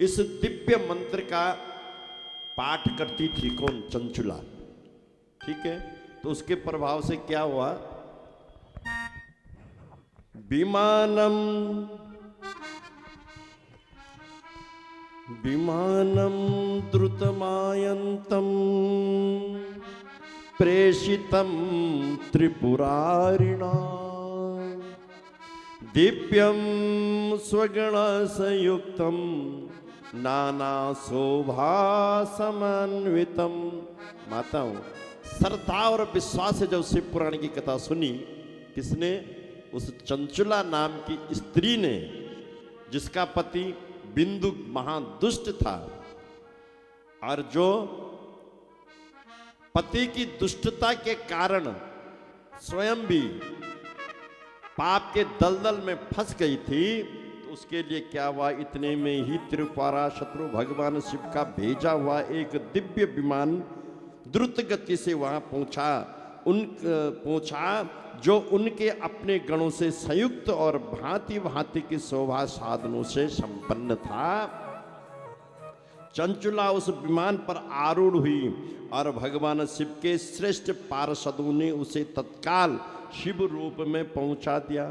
इस दिव्य मंत्र का पाठ करती थी कौन? चंचुला। ठीक है, तो उसके प्रभाव से क्या हुआ? विमानम विमानम द्रुतमायंतम प्रेषितम त्रिपुरारिणा दिव्यम स्वगण संयुक्तम नाना शोभा समन्वितम। माताओं, श्रद्धा और विश्वास से जब शिव पुराण की कथा सुनी, किसने? उस चंचुला नाम की स्त्री ने, जिसका पति बिंदु महादुष्ट था और जो पति की दुष्टता के कारण स्वयं भी पाप के दलदल में फंस गई थी। तो उसके लिए क्या हुआ? इतने में ही त्रिपुरा शत्रु भगवान शिव का भेजा हुआ एक दिव्य विमान द्रुत गति से वहां पहुंचा जो उनके अपने गणों से संयुक्त और भांति भांति की शोभा साधनों से संपन्न था। चंचुला उस विमान पर आरूढ़ हुई और भगवान शिव के श्रेष्ठ पार्षदों ने उसे तत्काल शिव रूप में पहुंचा दिया।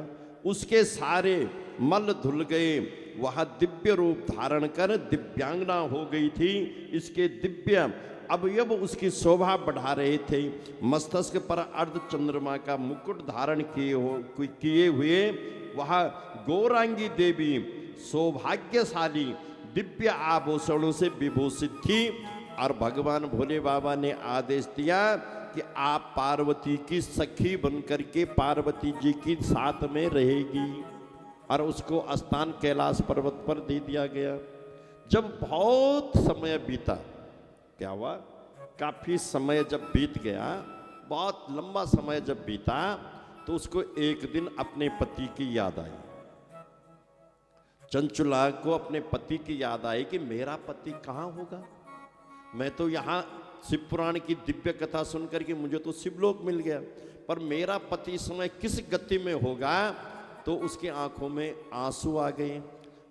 उसके सारे मल धुल गए, वह दिव्य रूप धारण कर दिव्यांगना हो गई थी। इसके दिव्य अवयव उसकी शोभा बढ़ा रहे थे। मस्तक पर अर्ध चंद्रमा का मुकुट धारण किए हुए वह गौरांगी देवी सौभाग्यशाली दिव्य आभूषणों से विभूषित थी। और भगवान भोले बाबा ने आदेश दिया कि आप पार्वती की सखी बनकर के पार्वती जी की साथ में रहेगी, और उसको स्थान कैलाश पर्वत पर दे दिया गया। जब बहुत समय बीता, क्या हुआ? काफी समय जब बीत गया, बहुत लंबा समय जब बीता, तो उसको एक दिन अपने पति की याद आई। चंचुला को अपने पति की याद आई कि मेरा पति कहाँ होगा? मैं तो यहाँ शिव पुराण की दिव्य कथा सुनकर के मुझे तो शिवलोक मिल गया, पर मेरा पति इस समय किस गति में होगा? तो उसकी आंखों में आंसू आ गए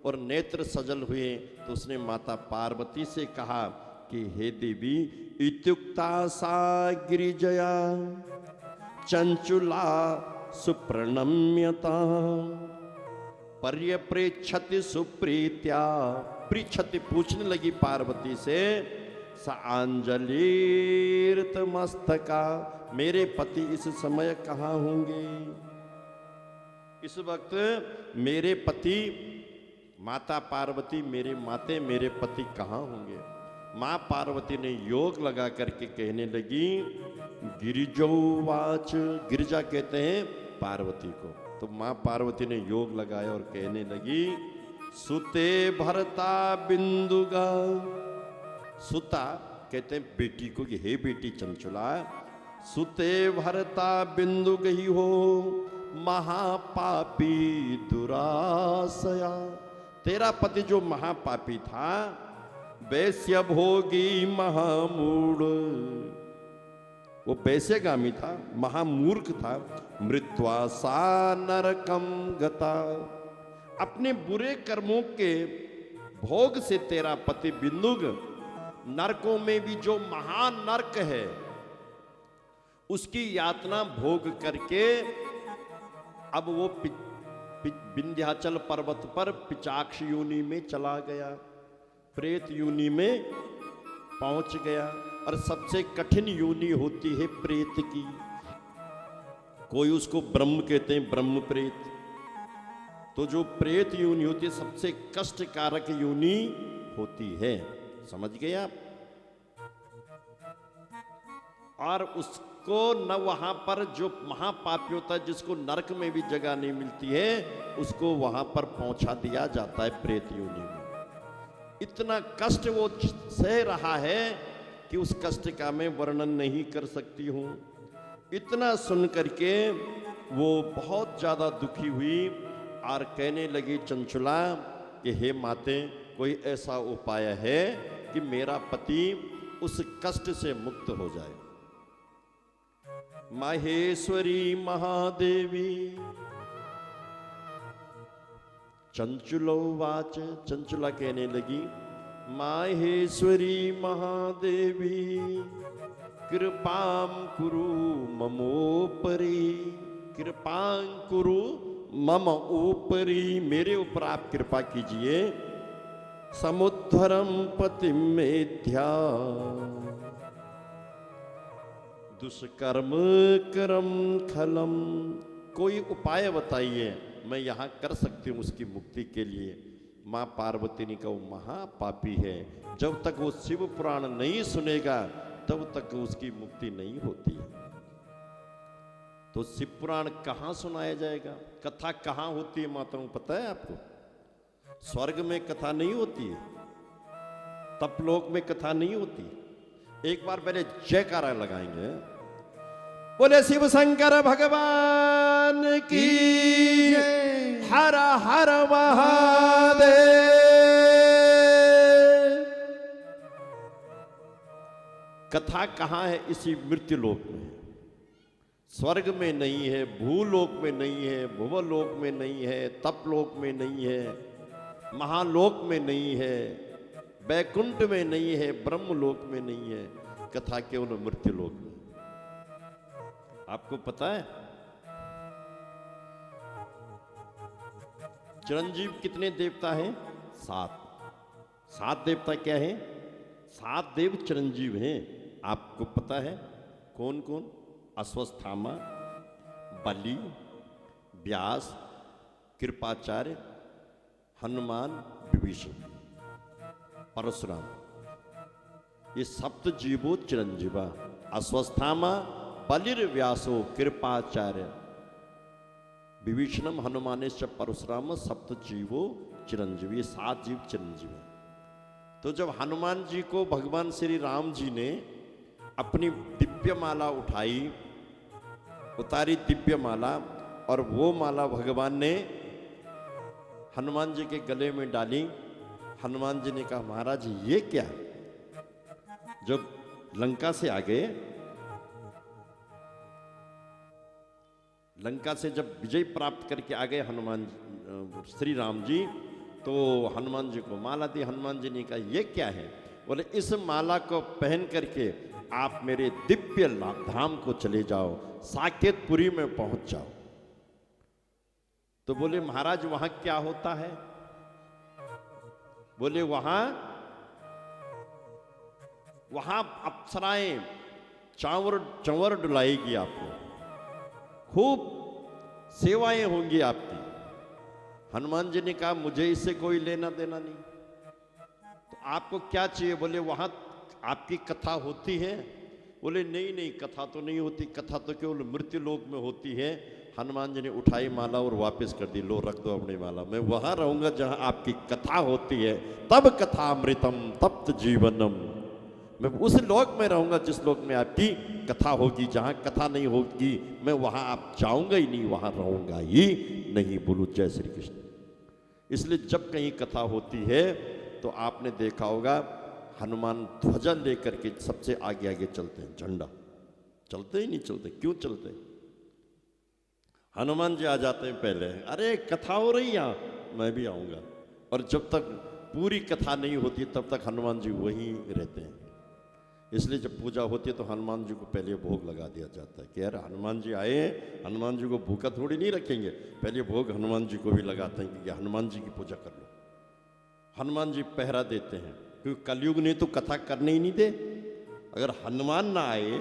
और नेत्र सजल हुए। तो उसने माता पार्वती से कहा कि हे देवी, इत्युक्ता सा गिरिजया चंचुला सुप्रणम्यता पर्यप्रेक्षति सुप्रीत्या। पृच्छति, पूछने लगी पार्वती से, सा अंजलिर्त मस्तका, मेरे पति इस समय कहाँ होंगे? इस वक्त मेरे पति, माता पार्वती, मेरे पति कहाँ होंगे? माँ पार्वती ने योग लगा करके कहने लगी, गिरिजोवाच, गिरिजा कहते हैं पार्वती को। तो माँ पार्वती ने योग लगाया और कहने लगी, सुते भरता बिंदुगा। सुता कहते हैं बेटी को कि हे बेटी चंचुला, सुते भरता बिंदु गई हो महापापी दुरासया। तेरा पति जो महापापी था, वैश्य भोगी महामूढ़, वो वैश्यगामी था, महामूर्ख था। मृत्वा सा नरकम गता, अपने बुरे कर्मों के भोग से तेरा पति बिंदुग नरकों में भी जो महान नरक है उसकी यातना भोग करके अब वो विंध्याचल पर्वत पर पिचाक्ष योनि में चला गया, प्रेत योनि में पहुंच गया। और सबसे कठिन योनि होती है प्रेत की। कोई उसको ब्रह्म कहते हैं, ब्रह्म प्रेत। तो जो प्रेत योनि होती है सबसे कष्टकारक योनि होती है। समझ गए आप? और उसको न वहां पर जो महापापी होता है, जिसको नरक में भी जगह नहीं मिलती है, उसको वहां पर पहुंचा दिया जाता है प्रेत योनि में। इतना कष्ट वो सह रहा है कि उस कष्ट का मैं वर्णन नहीं कर सकती हूं। इतना सुन करके वो बहुत ज्यादा दुखी हुई और कहने लगी चंचुला कि हे माते, कोई ऐसा उपाय है कि मेरा पति उस कष्ट से मुक्त हो जाए? माहेश्वरी महादेवी चंचुलोवाच, चंचुला कहने लगी, माहेश्वरी महादेवी कृपां कुरु ममोपरि, कृपां कुरु मम ऊपरी, मेरे ऊपर आप कृपा कीजिए। समुद्धरम पतिम मेध्या दुष्कर्म करम खलम, कोई उपाय बताइए मैं यहाँ कर सकती हूँ उसकी मुक्ति के लिए। माँ पार्वती ने कहा वो महापापी है, जब तक वो शिव पुराण नहीं सुनेगा तब तक उसकी मुक्ति नहीं होती है। तो शिव पुराण कहाँ सुनाया जाएगा, कथा कहाँ होती है माताओं पता है आपको? स्वर्ग में कथा नहीं होती है, तपलोक में कथा नहीं होती। एक बार पहले जयकारा लगाएंगे, बोले शिव शंकर भगवान की हर हर महादेव। कथा कहाँ है? इसी मृत्यु लोक में है, स्वर्ग में नहीं है, भूलोक में नहीं है, भुवलोक में नहीं है, तपलोक में नहीं है, महालोक में नहीं है, बैकुंठ में नहीं है, ब्रह्मलोक में नहीं है, कथा केवल मृत्यु लोक में। आपको पता है चिरंजीव कितने देवता हैं? 7। 7 देवता क्या है? 7 देव चिरंजीव हैं। आपको पता है कौन कौन? अश्वत्थामा, बलि, व्यास, कृपाचार्य, हनुमान, विभीषण, परशुराम, ये सप्त जीवो चिरंजीवा। अश्वत्थामा, बलिर्व्यासो, कृपाचार्य, विभीषणम, हनुमानेश्च, परशुराम, सप्त जीवो चिरंजीव, ये 7 जीव चिरंजीव हैं। तो जब हनुमान जी को भगवान श्री राम जी ने अपनी दिव्य माला उतारी दिव्य माला, और वो माला भगवान ने हनुमान जी के गले में डाली। हनुमान जी ने कहा महाराज ये क्या? जब लंका से आ गए, लंका से जब विजय प्राप्त करके आ गए हनुमान श्री राम जी, तो हनुमान जी को माला दी। हनुमान जी ने कहा ये क्या है? बोले इस माला को पहन करके आप मेरे दिव्य धाम को चले जाओ, साकेतपुरी में पहुंच जाओ। तो बोले महाराज वहां क्या होता है? बोले वहां अप्सराएं चंवर डुलाएगी आपको, खूब सेवाएं होंगी आपकी। हनुमान जी ने कहा मुझे इससे कोई लेना देना नहीं, तो आपको क्या चाहिए? बोले वहां आपकी कथा होती है? बोले नहीं नहीं, कथा तो नहीं होती, कथा तो केवल मृत्यु लोक में होती है। हनुमान जी ने उठाई माला और वापस कर दी, लो रख दो अपनी माला, मैं वहां रहूंगा जहां आपकी कथा होती है। तब कथा अमृतम तप्त जीवनम, मैं उस लोक में रहूंगा जिस लोक में आपकी कथा होगी। जहां कथा नहीं होगी मैं वहां आप जाऊंगा ही नहीं, वहां रहूंगा ही नहीं। बोलो जय श्री कृष्ण। इसलिए जब कहीं कथा होती है तो आपने देखा होगा हनुमान ध्वजा लेकर के सबसे आगे आगे चलते हैं, झंडा चलते ही नहीं चलते। क्यों चलते? हनुमान जी आ जाते हैं पहले, अरे कथा हो रही यहाँ, मैं भी आऊँगा। और जब तक पूरी कथा नहीं होती तब तक हनुमान जी वहीं रहते हैं। इसलिए जब पूजा होती है तो हनुमान जी को पहले भोग लगा दिया जाता है कि यार हनुमान जी आए हैं, हनुमान जी को भूखा थोड़ी नहीं रखेंगे, पहले भोग हनुमान जी को भी लगाते हैं कि हनुमान जी की पूजा कर लो। हनुमान जी पहरा देते हैं, क्योंकि कलयुग ने तो कथा करने ही नहीं दे। अगर हनुमान ना आए,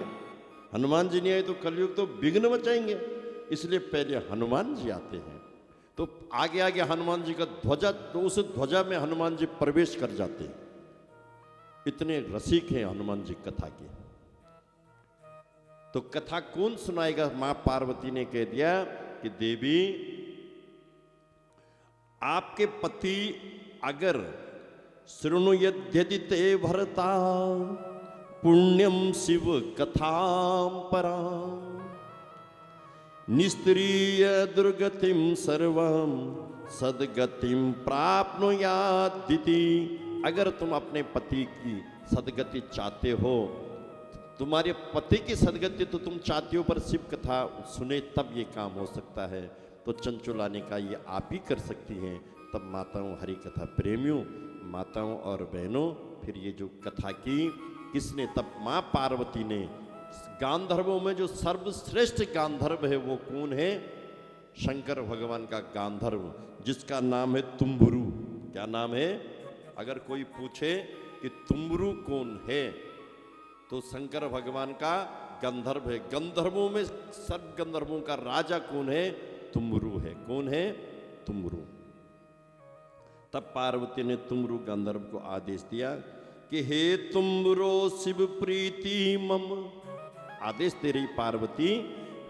हनुमान जी नहीं आए तो कलयुग तो विघ्न मचाएंगे। इसलिए पहले हनुमान जी आते हैं, तो आगे आगे हनुमान जी का ध्वजा, तो उस ध्वजा में हनुमान जी प्रवेश कर जाते हैं। इतने रसिक हैं हनुमान जी कथा के। तो कथा कौन सुनाएगा? मां पार्वती ने कह दिया कि देवी आपके पति अगर शृणुयद्यदि ते भरता पुण्यम शिव कथाम पराम निस्त्रीय दुर्गतिम सर्वम सदगतिम प्राप्नुयादिति। अगर तुम अपने पति की सदगति चाहते हो, तुम्हारे पति की सदगति तो तुम चाहते हो, पर शिव कथा सुने तब ये काम हो सकता है। तो चंचुलाने का ये आप ही कर सकती हैं। तब माताओं, हरि कथा प्रेमियों, माताओं और बहनों, फिर ये जो कथा की किसने, तब माँ पार्वती ने गांधर्वों में जो सर्वश्रेष्ठ गांधर्व है वो कौन है? शंकर भगवान का गांधर्व, जिसका नाम है तुम्बुरु। क्या नाम है? अगर कोई पूछे कि तुम्बुरु कौन है तो शंकर भगवान का गंधर्व है। गंधर्वों में सर्व गंधर्वों का राजा कौन है? तुम्बुरु है। कौन है? तुम्बुरु। तब पार्वती ने तुम्बुरु गंधर्व को आदेश दिया कि हे तुम्बुरो शिव प्रीति मम। आदेश दे रही पार्वती,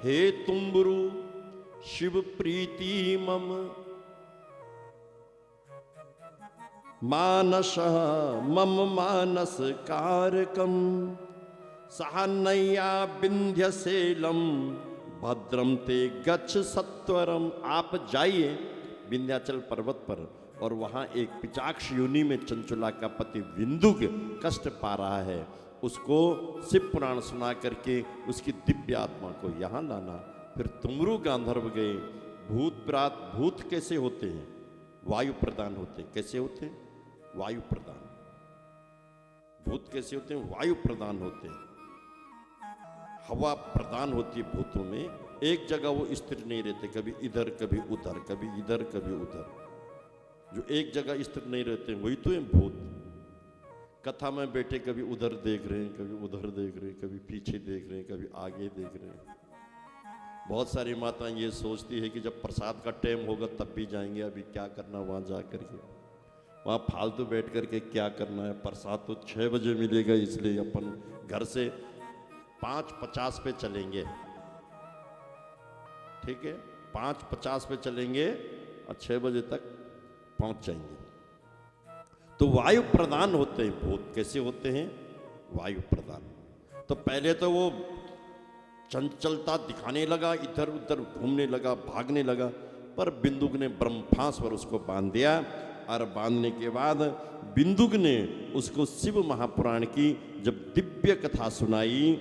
हे तुम्बुरु शिव प्रीति मम मानस मम मानस कारकम सहनैया विंध्यशैलम भद्रम ते गच्छ सत्वरम। आप जाइए विंध्याचल पर्वत पर और वहां एक पिचाक्ष योनि में चंचुला का पति विंदुक कष्ट पा रहा है, उसको शिव पुराण सुना करके उसकी दिव्य आत्मा को यहाँ लाना। फिर तुम्बुरु गांधर्व गए। भूत प्रात, भूत कैसे होते हैं? वायु प्रदान होते हैं। कैसे होते हैं? वायु प्रदान। भूत कैसे होते हैं? वायु प्रदान होते हैं। हवा प्रदान होती है भूतों में। एक जगह वो स्थिर नहीं रहते, कभी इधर कभी उधर, कभी इधर कभी उधर। जो एक जगह स्थिर नहीं रहते वही तो है भूत। कथा में बैठे कभी उधर देख रहे हैं, कभी उधर देख रहे हैं, कभी पीछे देख रहे हैं, कभी आगे देख रहे हैं। बहुत सारी माताएं ये सोचती है कि जब प्रसाद का टाइम होगा तब भी जाएंगे, अभी क्या करना वहाँ जा करके, वहाँ फालतू बैठ करके क्या करना है। प्रसाद तो 6 बजे मिलेगा, इसलिए अपन घर से 5:50 पे चलेंगे। ठीक है, 5:50 पे चलेंगे और 6 बजे तक पहुंच जाएंगे। तो वायु प्रदान होते हैं भूत। कैसे होते हैं? वायु प्रदान। तो पहले तो वो चंचलता दिखाने लगा, इधर उधर घूमने लगा, भागने लगा, पर बिंदुक ने ब्रह्मास्त्र पर उसको बांध दिया। और बांधने के बाद बिंदुक ने उसको शिव महापुराण की जब दिव्य कथा सुनाई,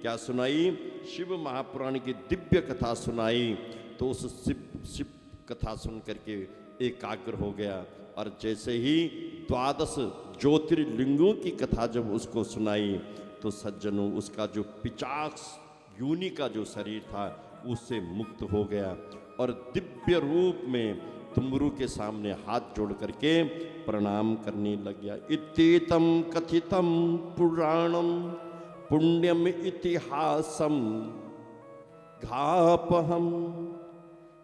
क्या सुनाई? शिव महापुराण की दिव्य कथा सुनाई, तो उस शिव कथा सुन करके एकाग्र हो गया। और जैसे ही 12 ज्योतिर्लिंगों की कथा जब उसको सुनाई तो सज्जनों उसका जो पिचाक्ष योनि का जो शरीर था उससे मुक्त हो गया और दिव्य रूप में तुम्बुरु के सामने हाथ जोड़ करके प्रणाम करने लग गया। इत्येतम कथितम पुराणम पुण्यम इतिहासम घापहम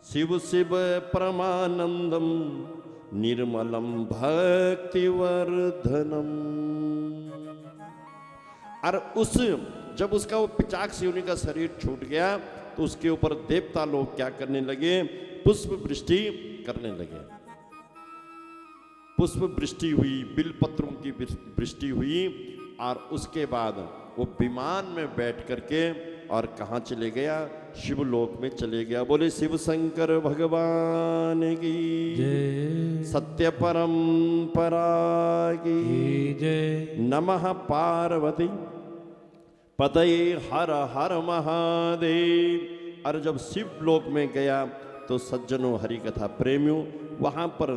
शिव शिव परमानंदम निर्मलम भक्तिवर्धनम। और उस जब उसका वो पिचाक्ष योनि का शरीर छूट गया तो उसके ऊपर देवता लोग क्या करने लगे? पुष्प वृष्टि करने लगे। पुष्प वृष्टि हुई, बिलपत्रों की वृष्टि हुई। और उसके बाद वो विमान में बैठ करके और कहाँ चले गया? शिवलोक में चले गया। बोले शिव शंकर भगवान की जय, सत्य परंपरा की जय। नमः पार्वती पतये हर हर महादेव। और जब शिवलोक में गया तो सज्जनों, हरि कथा प्रेमियों, वहाँ पर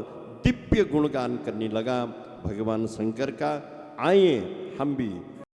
दिव्य गुणगान करने लगा भगवान शंकर का। आइए हम भी